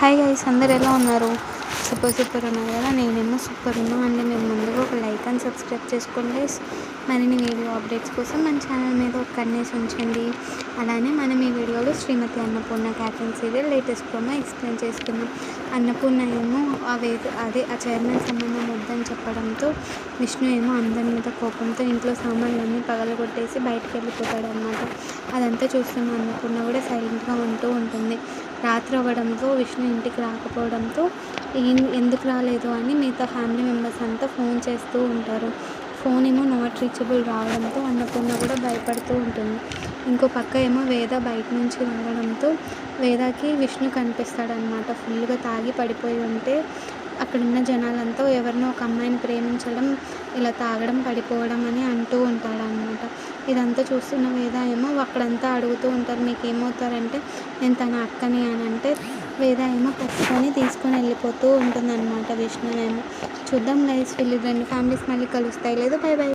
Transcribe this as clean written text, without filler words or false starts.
Hi guys, అందరు ఎలా ఉన్నారు? సూపర్ ఉన్నారు కదా. నేనేమో సూపర్ ఉన్నా అండి. మీరు ముందుగా ఒక లైక్ అండ్ సబ్స్క్రైబ్ చేసుకోండి గైస్. మరిన్ని వీడియో అప్డేట్స్ కోసం మన ఛానల్ మీద ఒక కన్నేసి ఉంచండి. అలానే మనం ఈ వీడియోలో Srimathi Annapurna catering serial latest promo explain చేసుకుందాం. అన్నపూర్ణ ఏమో ఆ చైర్మన్ సంబంధం వద్దని చెప్పడంతో విష్ణు ఏమో అందరి మీద కోపంతో ఇంట్లో సామాన్లన్నీ పగలగొట్టేసి బయటకు వెళ్ళిపోతాడు అనమాట. అదంతా చూస్తున్న అన్నపూర్ణ కూడా సైలెంట్గా ఉంటూ ఉంటుంది. రాత్రి అవ్వడంతో విష్ణు ఇంటికి రాకపోవడంతో ఎందుకు రాలేదు అని మిగతా ఫ్యామిలీ మెంబర్స్ అంతా ఫోన్ చేస్తూ ఉంటారు. ఫోన్ ఏమో నాట్ రీచబుల్ రావడంతో అన్నపూర్ణ కూడా భయపడుతూ ఉంటుంది. ఇంకో పక్క ఏమో వేద బయట నుంచి రావడంతో వేదకి విష్ణు కనిపిస్తాడనమాట. ఫుల్గా తాగి పడిపోయి ఉంటే అక్కడున్న జనాలంతా ఎవరినో ఒక అమ్మాయిని ప్రేమించడం, ఇలా తాగడం, పడిపోవడం అని అంటూ ఉంటాడనమాట. ఇదంతా చూస్తున్న వేద ఏమో అక్కడంతా అడుగుతూ ఉంటారు, మీకు ఏమవుతారంటే నేను తన అక్కని అని అంటే వేద ఏమో పట్టుకొని తీసుకొని వెళ్ళిపోతూ ఉంటుందన్నమాట విష్ణువేమో. చూద్దాం గైస్, వీళ్ళు రెండు ఫ్యామిలీస్ మళ్ళీ కలుస్తాయి లేదు. By by.